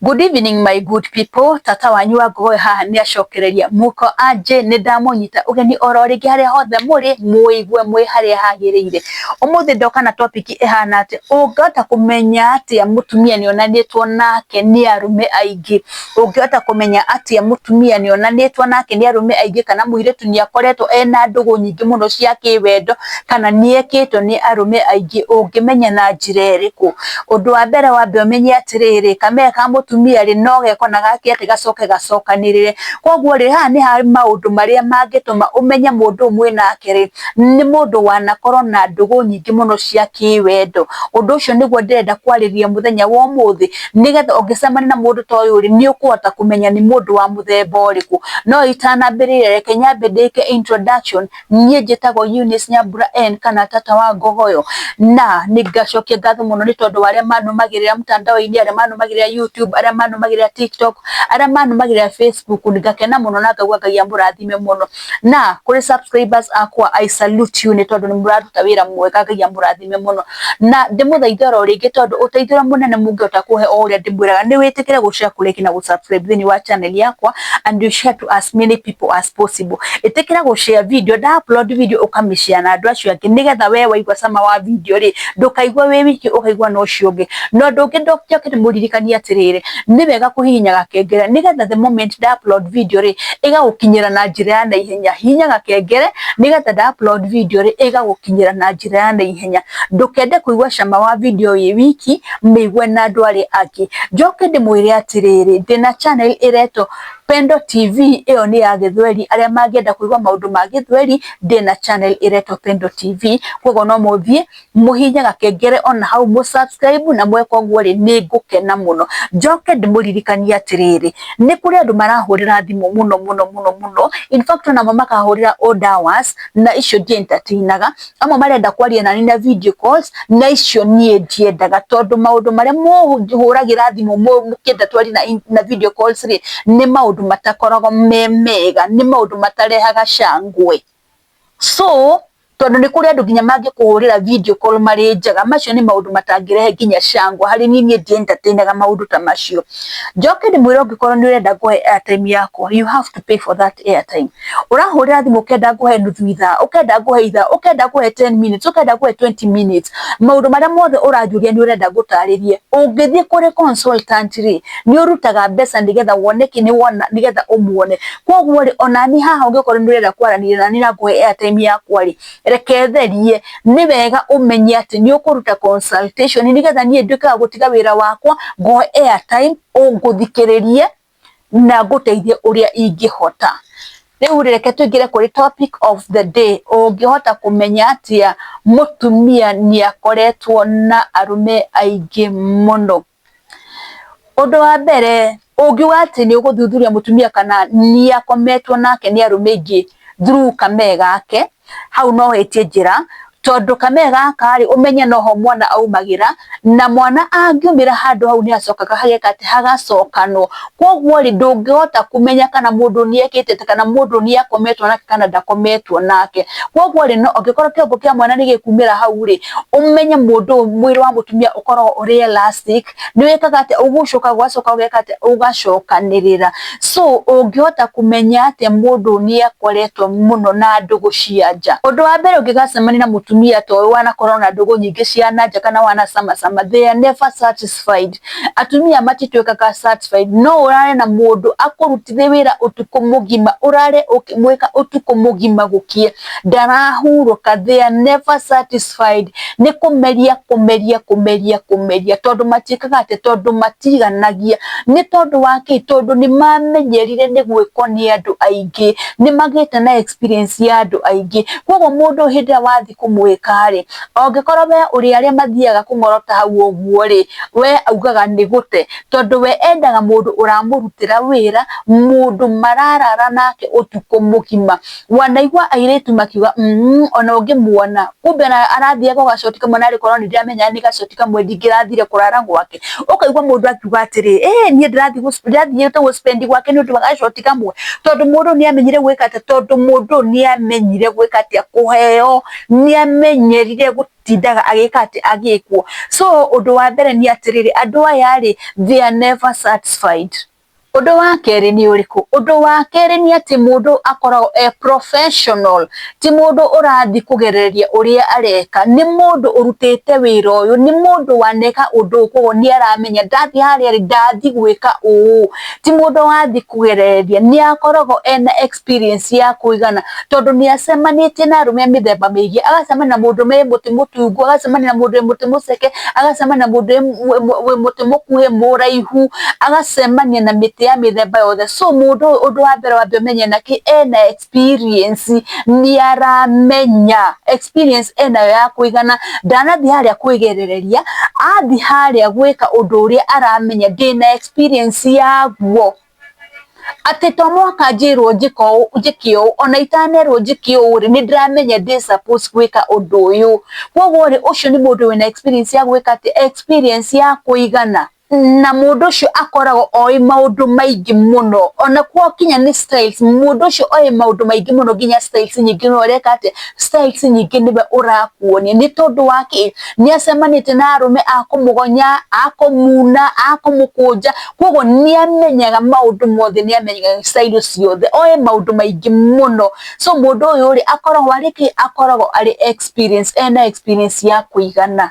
Good evening my good people. Tata wanyu wa Ngogoyo haha ni acokereria muko anje ni ndamunyita ugeni ororingi haria hothe muri muigue mwi haria hagiriire. Umuthi ndoka na topic ihana ati ungihota kumenya atia mutumia ni onanitwo nake ni arume aingi. Ungihota kumenya atia mutumia ni onanitwo nake ni arume aingi kana muiritu ni akoretwo ena ndugu nyingi muno cia kiwendo kana niekitwo ni arume aingi. Ungimenya na njira iriku? Undu wa mbere wambe umenye atiriri kamera ka mutumia ri no gekona gake ati gacokanirire. Koguo ri ha ni hari maundu maria mangituma umenya mundu umwe nake ri ni mundu wanakorwo na ndugu nyingi muno cia kiwendo. Undu ucio niguo ndirenda kwariria muthenya wa umuthi nigetha ungicemania na mundu ta uyu ri ni ukuhota kumenya ni mundu wa muthemba uriku. No itanambirire reke nyambe ndike introduction. Nie njitagwo Eunice Nyambura N kana Tata wa Ngogoyo, na nigacokia ngatho muno ni tondu waria manumagirira mtandao-ini, aria manumagirira YouTube, aria manumagirira TikTok, aria manumagirira Facebook. Nigakena muno na ngauga Ngai amurathime muno. Na kuri subscribers akwa I salute you ni tondu ni muraruta wira mwega, Ngai amurathime muno. Na ndimuthaithira ringi tondu uteithio munene mungihota kuhe o uria ndimwiraga ni witikire gushare, kulike na gusubscribe thini wa channel yakwa, and you share to as many people as possible. Itikira gushare video, da upload video ukamishare na andu acio angi nigetha we waigua sama wa video ri ndukaigua we wiki ukaigua no cio ungi. No ndungi ndoke muririkania atiriri ni wega kuhihinya gakengere nigetha the moment da upload video ri igagukinyira na njira ya naihenya. Hihinya gakengere nigetha da upload video ri igagukinyira na njira ya naihenya. Ndukende kuigua cama wa video yi wiki miigwe na andu ari angi. Njoke ndimwire atiriri ndina channel iretwo Pendo TV. Iyo ni ya Githweri. Aria mangienda kuigua maundu ma Githweri ndina channel iretwo Pendo TV. Koguo no muthie muhihinye gakengere ona hau mu subscribe na mweka uguo ri ni ngukena muno. Njoke ndimuririkania atiriri ni kuri andu marahurira thimu muno. In fact ona makahurira odd hours na icio ndi entertainaga. Amwe marenda kwaria nani na video calls na icio nie ndiendaga tondu maundu maria muhuragira thimu mukienda twari na video calls ri ni maundu matakoragwo mega, ni maundu matarehaga cangwe. So tondu ni kuri andu nginya mangikuhurira video call mari njaga, macio ni maundu matangirehe nginya cangwa hari ni ndi entertainaga maundu ta macio. Njoke ndimwire ungikorwo ni urenda kuhe airtime yako, you have to pay for that airtime. Urahurira thimu ukenda kuhe nuthu ithaa, ukenda kuhe ithaa, ukenda kuhe 10 minutes, ukenda kuhe 20 minutes, maundu maria mothe urajuria ni urenda gutaririe. Ungithie kuri consultant ri ni urutaga mbeca nigetha woneke ni wona nigetha umuone. Koguo ri onani haha ungikorwo ni urenda kwaranira nani na kuhe airtime yakwa ri reke therie ni wega umenye ati ni ukuruta consultation nigetha nie nduika gutiga wira wakwa ngo airtime unguthikiririe na nguteithie uria ingihota. Riu reke tuingire kuri topic of the day. Ungihota kumenya atia mutumia ni akoretwo na arume aingi muno. Undu wa mbere ungiuga ati ni uguthuthuria mutumia kana ni akometwo nake ni arume aingi through kamera gake, hau no hetie njira tondu kamera gaka ri umenye noho mwana aumagira na mwana angiumira handu hau ni acokaga hageka ati hagacokanwo. Koguo ri ndungihota kumenya kana mundu ni ekite kana mundu ni akometwo nake kana ndakometwo nake. Koguo ri no ongikorwo kiongo kia mwana ni gikumira hau ri umenye mundu mwiri wa mutumia ukorwo uri elastic ni wekaga ati ugucoka gwacoka ugeka ati ugacokanirira. So ungihota kumenya ati mundu ni akoretwo muno na ndugu cia nja. Undu wa mbere ungigacemania na mutumia to wanakorwo na ndugu nyingi cia nanja kana wana sama they are never satisfied. Atumia matitwekaga satisfied. No urare na mundu akurutire wira utuku mugima, urare ukimweka utuku mugima gukie ndarahuruka. They are never satisfied. Ni kumeria tondu matikaga ati tondu matiganagia ni tondu wake tondu ni mamenyerire ni gwiko ni andu aingi, ni magite na experience ya andu aingi. Koguo mundu hindi wathi kumwika ri ongikorwo we uri aria mathiaga kungorota hau uguo ri we augaga ni gute tondu we endaga mundu uramurutira wira, mundu mararara nake utuku mugima. Wanaigua airitu makiuga ona ungimuona kumbe na arathia gugacoti kamwe nari korwo ndiramenya ni gacoti kamwe ndingirathire kurara gwake. Ukaigua mundu akiuga atiri nie ndirathie to spend gwake ni undu wa gacoti kamwe tondu mundu ni amenyire gwika ati tondu mundu ni amenyire gwika ati kuheo ni amenyerire gutindaga agika ati agikwo. So undu wa mbere ni atiriri andu aya ri they are never satisfied. Undu wa keri ni uriku? Undu wa keri ni ati mundu akoragwo professional, ti mundu urathi kugereria uria areka, ni mundu urutite wira uyu, ni mundu waneka undu koguo ni aramenya ndathi haria ri ndathi gwika uu, ti mundu wathi kugereria, ni akoragwo ena experience ya kuigana tondu ni acemanitie na arume mithemba mingi, agacemania na mundu me muti mutungu, agacemania na mundu muti muceke, agacemania na mundu we muti mukuhe muraihu, agacemania na miti ya mithemba yothe. So mundu undu wa mbere wambe umenye naki ena experience, ni aramenya experience ena ya kuigana, ndanathi haria kwigerereria, athi haria gwika undu uria aramenya ndina experience yaguo. Ati to mwaka njirwo njikio ona itanerwo njikio ri ni ndramenya ndi suppose gwika undu uyu. Koguo ri ucio ni mundu wina experience ya gwika ati experience ya kuigana, na mundu ucio akoragwo oi maundu maingi muno, ona kwa kinya ni styles, mundu ucio oi maundu maingi muno nginya styles nyingi no reka ati styles nyingi niwe urakuonia, ni tondu waki ni acemanite na arume akumugonya, akumuna, akumukunja, koguo ni amenyaga maundu mothe, ni amenyaga style ciothe, oi maundu maingi muno. So mundu uyu ri akoragwo ari experience, ena experience ya kuigana.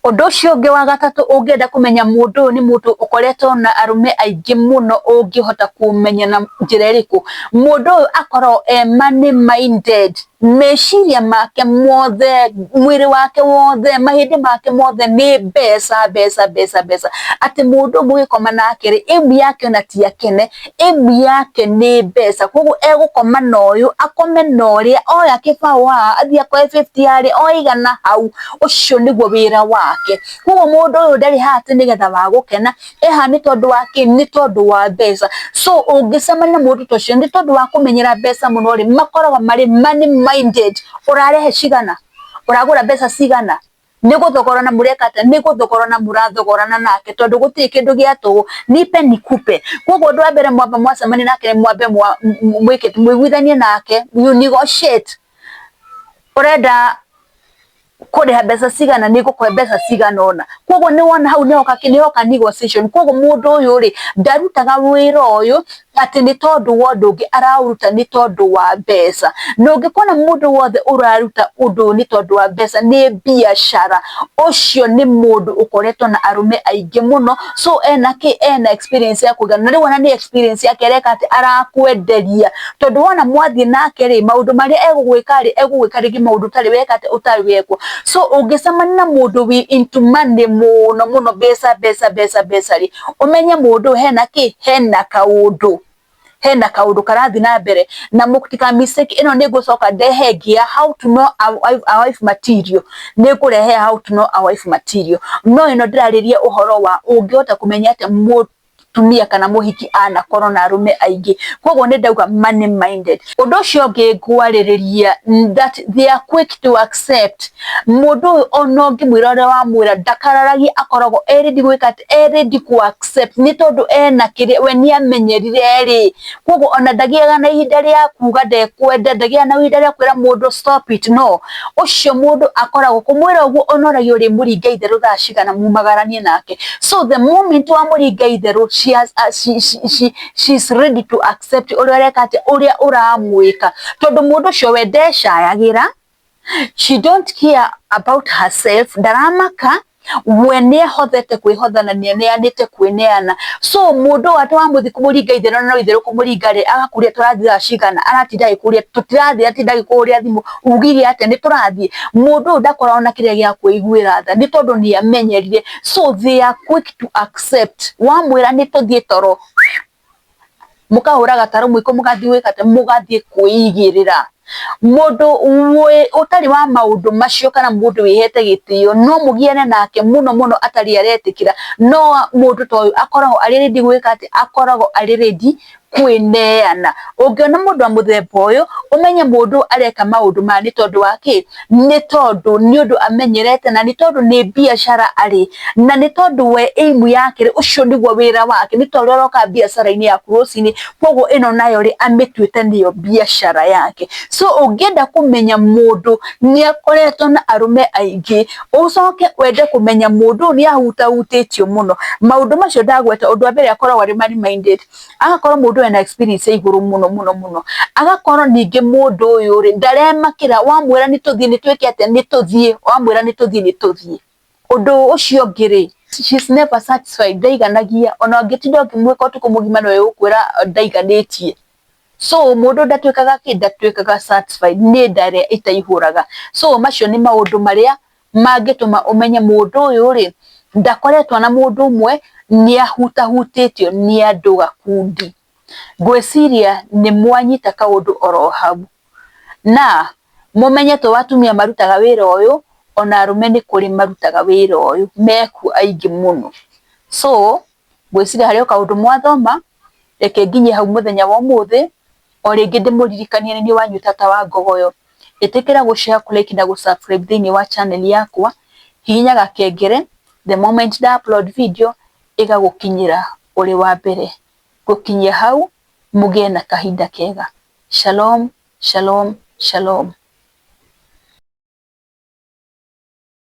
Undu ucio ungi wa gatatu ungienda kumenya mundu ni mundu ukoretwo na arume aingi muno, ungihota kumenya na njira iriku. Mundu akorwo money minded, meciria make mothe, mwiri wake wothe, mahindi make mothe ni mbeca. Ati mundu mugikoma nake ri ibu yake ona ti akene, ibu yake ni mbeca. Koguo egukoma na uyu akome na uria, oya kibawa athia kwa 50 ari oigana hau, ucio niguo wira wake. Koguo mundu uyu ndari hati nigetha wa gukena, eha ni tondu wake, ni tondu wa mbeca. So ungicemania na mundu tocio ni tondu wa kumenyera mbeca muno ri, makoragwo mari money minded. Urarehe cigana, uragura mbeca cigana, ni guthogorana mureka ata, ni guthogorana murathogorana nake tondu gutiri kindu giatu nipe nikupe. Koguo undu wa mbere mwamba mwacemania nake mwambe mwikite mwiguithanie nake, you negotiate. Urenda kuriha mbeca cigana, ni gukuhe mbeca cigana ona. Koguo ni wona hau nihoka negotiation. Koguo mundu uyu ri ndarutaga wira uyu ati ni tondu wa undu ungi arauruta ni tondu wa mbeca. Na ungikona mundu wothe uraruta undu ni tondu wa mbeca ni biashara, ucio ni mundu ukoretwo na arume aingi muno. So ena experience ya kuigana, na riu ona ni experience yake reka ati arakwenderia tondu wona mwathie nake ri maundu maria egugwika ri maundu tari weka ati utari wekwo. So ungicemania na mundu wi into money muno mbeca ri umenye mundu hena kaundu karathi na mbere, na mukutika mistake ino ni gucoka ndehengia how to know a wife material, ni kurehe how to know a wife material. No ino ndirariria uhoro wa ungihota kumenya ati tumia kana muhiki ana korwo na arume aingi. Koguo ni ndauga money minded. Undu ucio ungi ngwaririria that they are quick to accept. Mundu ono ngimwira uria wa mwira ndakararagia, akoragwo ready gwika ati ready ku accept, ni tondu ena kiri we ni amenyerire ri. Koguo ona ndagiaga na ihinda ria kuga ndekwenda, ndagiaga na ihinda ria kwira mundu stop it, no. Ucio mundu akoragwo kumwira uguo onoragia uri muringa itheru thaa cigana mumagaranie nake. So the moment wa muringa itheru she's ready to accept uria uramwika tondu mundu ucio we ndeshayagira, she don't care about herself, ndaramaka we ni hothete kwihothana, ni anite kwineana. So mundu ati wa muthi kumuringa itheru no itheru kumuringa ri agakuria turathira cigana, aratinda ikuria tutirathira atinda gikuria thimu ugire ate ni turathie. Mundu ndakora na kiria gia kuiguira tha ni tondu ni amenyerire. So they are quick to accept. Wa mwira ni tuthie toro mukahura gataro mwiko mugathie wikate mugathie kuigirira. Mundu utari wa maundu macio kana mundu wihete gitio no mugiene nake muno atari aretikira. No mundu toyu akoragwo ari ready gwika ati, akoragwo ari ready kwineana. Ungiona mundu wa muthemba uyu umenye mundu areka maundu ma ni tondu wake, ni tondu ni undu amenyerete, na ni tondu ni biashara ari, na ni tondu we aim yake ucio niguo wira wake, ni tondu aroka biashara-ini yaku rucini, koguo ino nayo ri amituite niyo biashara yake. So ungienda kumenya mundu ni akoretwo na arume aingi, ucoke wende kumenya mundu ni ahutahutitio muno, maundu macio ndagweta. Undu wa mbere akoragwo ari money minded, agakorwo mundu ena experience iguru muno, agakorwo ningi mundu uyu ri ndaremakira, wamwira ni tuthie ni twike atia ni tuthie, wamwira ni tuthie ni tuthie. Undu ucio ngiri she's never satisfied, ndaiganagia ona ungitinda ukimwika utuku mugima no ukwira ndaiganitie. So mundu ndatwikaga satisfied, ni ndare itaihuraga. So macio ni maundu maria mangituma umenye mundu uyu ri ndakoretwo na mundu umwe, ni ahutahutitio ni andu gakundi. Gweciria ni mwanyita kaundu oro hau, na mumenye to watumia marutaga wira uyu, ona arume ni kuri marutaga wira uyu, meku aingi muno. So gweciria hari kaundu mwathoma, reke nginye hau muthenya wa umuthi. O ringi ndimuririkanie ni wanyu Tata wa Ngogoyo, itikira gushare, like na gusubscribe thini wa channel yakwa, hihinyaga kengere, the moment da upload video igagukinyira uri wa mbere. Gukinyia hau mugie na kahinda kega. Shalom, shalom, shalom.